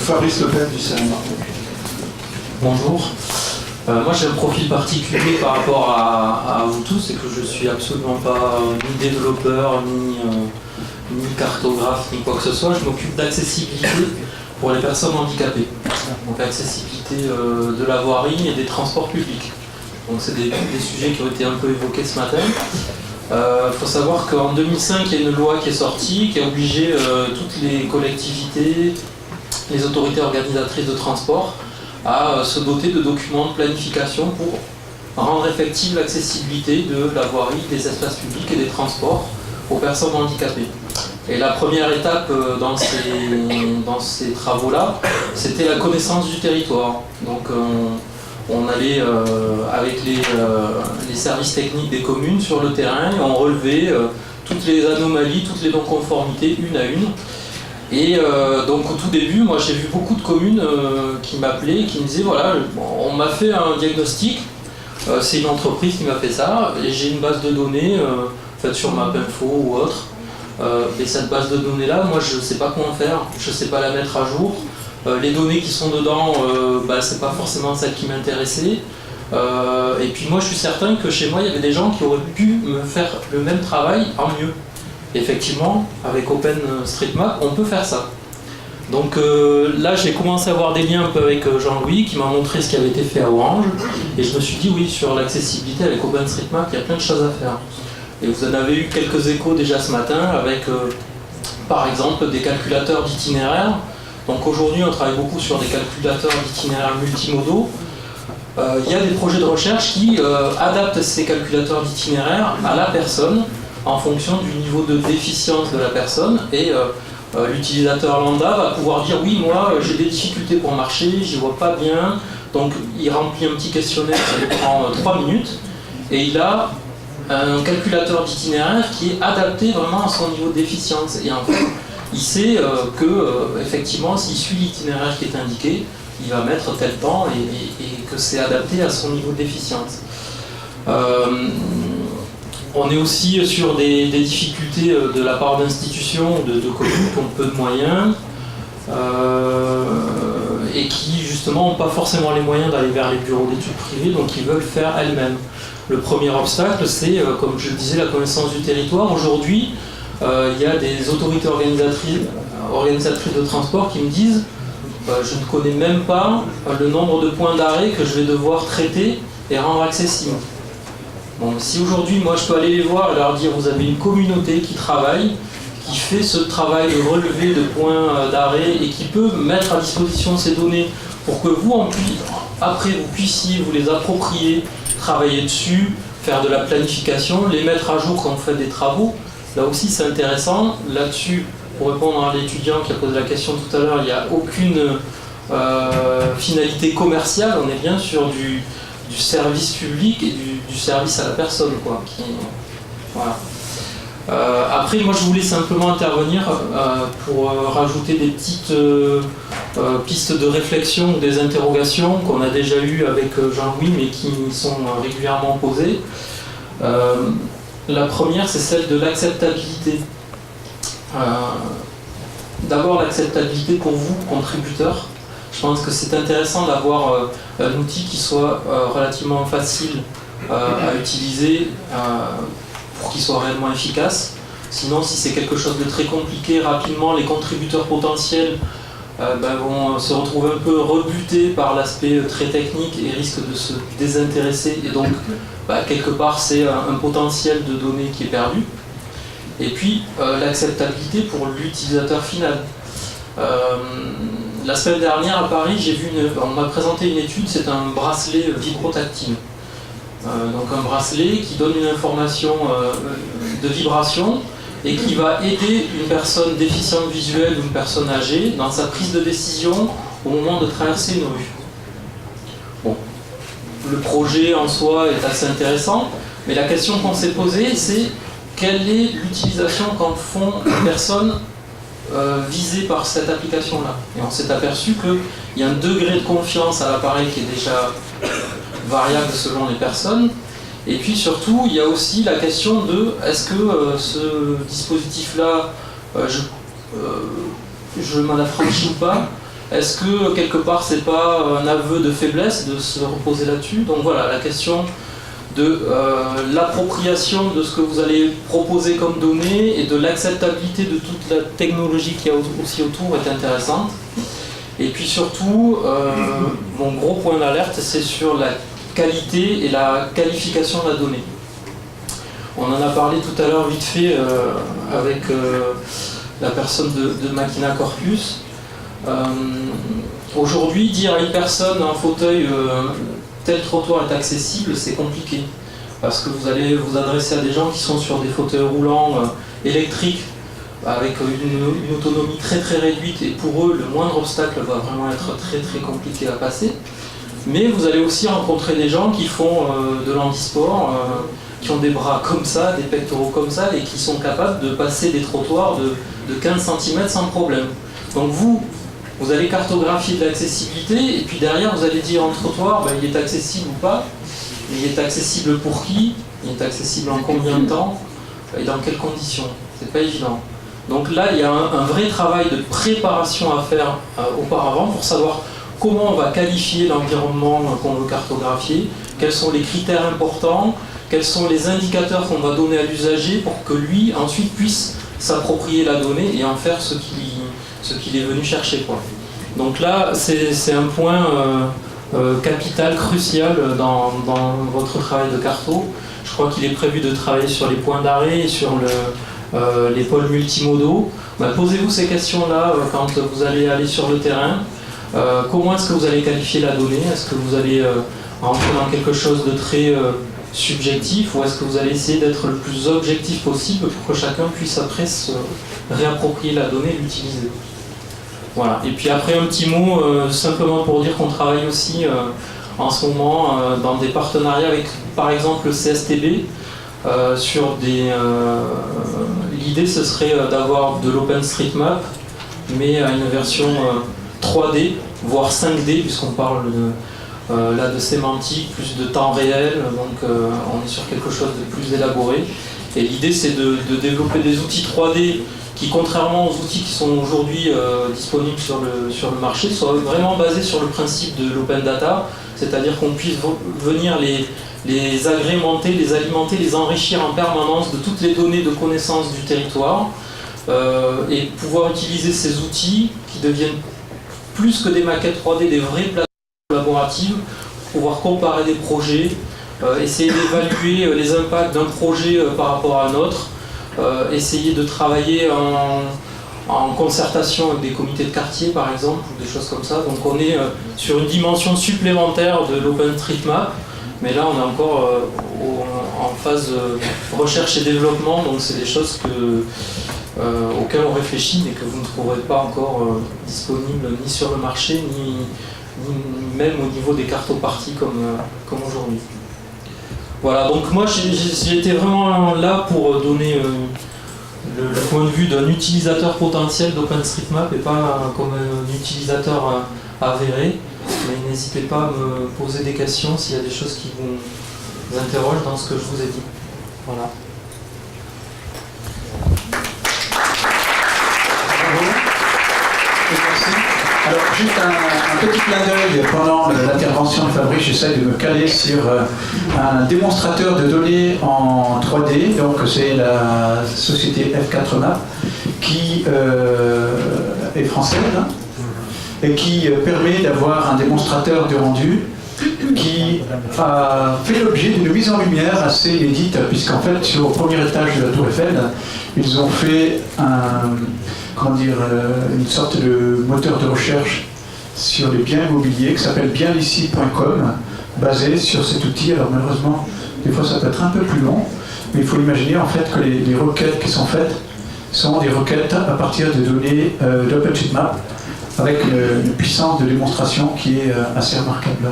Fabrice Le Pen du CNRA. Bonjour. Moi j'ai un profil particulier par rapport à vous tous, c'est que je suis absolument pas ni développeur, ni cartographe, ni quoi que ce soit. Je m'occupe d'accessibilité pour les personnes handicapées. Donc accessibilité de la voirie et des transports publics. Donc c'est des sujets qui ont été un peu évoqués ce matin. Il faut savoir qu'en 2005, il y a une loi qui est sortie, qui a obligé toutes les collectivités, les autorités organisatrices de transport, à se doter de documents de planification pour rendre effective l'accessibilité de la voirie, des espaces publics et des transports aux personnes handicapées. Et la première étape dans ces travaux-là, c'était la connaissance du territoire. Donc on allait avec les services techniques des communes sur le terrain et on relevait toutes les anomalies, toutes les non-conformités une à une. Et donc au tout début, moi j'ai vu beaucoup de communes qui m'appelaient, qui me disaient voilà, on m'a fait un diagnostic, c'est une entreprise qui m'a fait ça, et j'ai une base de données faite sur Mapinfo ou autre. Et cette base de données là, moi je ne sais pas comment faire, je ne sais pas la mettre à jour. Les données qui sont dedans, c'est pas forcément celles qui m'intéressaient. Et puis moi je suis certain que chez moi il y avait des gens qui auraient pu me faire le même travail en mieux. Effectivement, avec OpenStreetMap, on peut faire ça. Donc là, j'ai commencé à avoir des liens un peu avec Jean-Louis, qui m'a montré ce qui avait été fait à Orange. Et je me suis dit, oui, sur l'accessibilité avec OpenStreetMap, il y a plein de choses à faire. Et vous en avez eu quelques échos déjà ce matin, avec, par exemple, des calculateurs d'itinéraires. Donc aujourd'hui, on travaille beaucoup sur des calculateurs d'itinéraires multimodaux. Il y a des projets de recherche qui adaptent ces calculateurs d'itinéraires à la personne, en fonction du niveau de déficience de la personne, et l'utilisateur lambda va pouvoir dire oui, moi j'ai des difficultés pour marcher, j'y vois pas bien, donc il remplit un petit questionnaire, ça lui prend 3 minutes, et il a un calculateur d'itinéraire qui est adapté vraiment à son niveau de déficience, et en fait il sait que effectivement s'il suit l'itinéraire qui est indiqué, il va mettre tel temps et que c'est adapté à son niveau de déficience. On est aussi sur des difficultés de la part d'institutions, de communes qui ont peu de moyens et qui justement n'ont pas forcément les moyens d'aller vers les bureaux d'études privés, donc ils veulent faire elles-mêmes. Le premier obstacle, c'est, comme je le disais, la connaissance du territoire. Aujourd'hui, il y a des autorités organisatrices de transport qui me disent je ne connais même pas le nombre de points d'arrêt que je vais devoir traiter et rendre accessible. Bon, si aujourd'hui, moi, je peux aller les voir et leur dire vous avez une communauté qui travaille, qui fait ce travail de relevé de points d'arrêt et qui peut mettre à disposition ces données pour que vous, après, vous puissiez vous les approprier, travailler dessus, faire de la planification, les mettre à jour quand vous faites des travaux. Là aussi, c'est intéressant. Là-dessus, pour répondre à l'étudiant qui a posé la question tout à l'heure, il n'y a aucune finalité commerciale. On est bien sur du service public et du service à la personne, quoi. Voilà. Après, moi, je voulais simplement intervenir pour rajouter des petites pistes de réflexion ou des interrogations qu'on a déjà eues avec Jean-Louis, mais qui sont régulièrement posées. La première, c'est celle de l'acceptabilité. D'abord, l'acceptabilité pour vous, contributeurs. Je pense que c'est intéressant d'avoir un outil qui soit relativement facile à utiliser pour qu'il soit réellement efficace. Sinon, si c'est quelque chose de très compliqué, rapidement, les contributeurs potentiels vont se retrouver un peu rebutés par l'aspect très technique et risquent de se désintéresser. Et donc, quelque part, c'est un potentiel de données qui est perdu. Et puis, l'acceptabilité pour l'utilisateur final. La semaine dernière à Paris, on m'a présenté une étude, c'est un bracelet vibrotactile. Donc un bracelet qui donne une information de vibration et qui va aider une personne déficiente visuelle ou une personne âgée dans sa prise de décision au moment de traverser une rue. Bon. Le projet en soi est assez intéressant, mais la question qu'on s'est posée, c'est quelle est l'utilisation qu'en font les personnes visées par cette application-là. Et on s'est aperçu qu'il y a un degré de confiance à l'appareil qui est déjà variable selon les personnes. Et puis surtout, il y a aussi la question de est-ce que ce dispositif-là, je m'en affranchis ou pas. Est-ce que quelque part c'est pas un aveu de faiblesse de se reposer là-dessus? Donc voilà, la question de l'appropriation de ce que vous allez proposer comme données et de l'acceptabilité de toute la technologie qu'il y a aussi autour est intéressante. Et puis surtout, mon gros point d'alerte, c'est sur la qualité et la qualification de la donnée. On en a parlé tout à l'heure vite fait avec la personne de Machina Corpus. Aujourd'hui, dire à une personne en fauteuil tel trottoir est accessible, c'est compliqué. Parce que vous allez vous adresser à des gens qui sont sur des fauteuils roulants électriques avec une autonomie très très réduite, et pour eux, le moindre obstacle va vraiment être très très compliqué à passer. Mais vous allez aussi rencontrer des gens qui font de l'handisport, qui ont des bras comme ça, des pectoraux comme ça, et qui sont capables de passer des trottoirs de 15 cm sans problème. Donc vous allez cartographier de l'accessibilité, et puis derrière vous allez dire un trottoir, il est accessible ou pas, il est accessible pour qui, il est accessible en combien de temps, et dans quelles conditions. C'est pas évident. Donc là, il y a un vrai travail de préparation à faire auparavant pour savoir comment on va qualifier l'environnement qu'on veut cartographier, quels sont les critères importants, quels sont les indicateurs qu'on va donner à l'usager pour que lui, ensuite, puisse s'approprier la donnée et en faire ce qu'il est venu chercher, quoi. Donc là, c'est un point capital, crucial dans votre travail de carto. Je crois qu'il est prévu de travailler sur les points d'arrêt et sur les pôles multimodaux. Posez-vous ces questions-là quand vous allez aller sur le terrain. Comment est-ce que vous allez qualifier la donnée? Est-ce que vous allez rentrer dans quelque chose de très subjectif, ou est-ce que vous allez essayer d'être le plus objectif possible pour que chacun puisse après se réapproprier la donnée et l'utiliser? Voilà. Et puis après un petit mot simplement pour dire qu'on travaille aussi en ce moment dans des partenariats avec par exemple le CSTB sur des... l'idée ce serait d'avoir de l'OpenStreetMap mais à une version 3D voire 5D, puisqu'on parle là de sémantique, plus de temps réel, donc on est sur quelque chose de plus élaboré. Et l'idée c'est de développer des outils 3D qui, contrairement aux outils qui sont aujourd'hui disponibles sur le marché, soient vraiment basés sur le principe de l'open data, c'est-à-dire qu'on puisse venir les agrémenter, les alimenter, les enrichir en permanence de toutes les données de connaissance du territoire et pouvoir utiliser ces outils qui deviennent plus que des maquettes 3D, des vraies plateformes collaboratives, pouvoir comparer des projets, essayer d'évaluer les impacts d'un projet par rapport à un autre, essayer de travailler en concertation avec des comités de quartier par exemple, ou des choses comme ça. Donc on est sur une dimension supplémentaire de l'OpenStreetMap, mais là on est encore en phase recherche et développement, donc c'est des choses auxquelles on réfléchit mais que vous ne trouverez pas encore disponibles ni sur le marché, ni même au niveau des cartoparties comme aujourd'hui. Voilà, donc moi j'étais vraiment là pour donner le point de vue d'un utilisateur potentiel d'OpenStreetMap et pas comme un utilisateur avéré. Mais n'hésitez pas à me poser des questions s'il y a des choses qui vous interrogent dans ce que je vous ai dit. Voilà. Alors, juste un petit clin d'œil pendant l'intervention de Fabrice, j'essaie de me caler sur un démonstrateur de données en 3D, donc c'est la société F4Map qui est française et qui permet d'avoir un démonstrateur de rendu qui a fait l'objet d'une mise en lumière assez inédite, puisqu'en fait, sur le premier étage de la Tour Eiffel, ils ont fait une sorte de moteur de recherche sur les biens immobiliers qui s'appelle bienici.com, basé sur cet outil. Alors malheureusement, des fois ça peut être un peu plus long, mais il faut imaginer en fait que les requêtes qui sont faites sont des requêtes à partir de données d'OpenStreetMap, avec une puissance de démonstration qui est assez remarquable.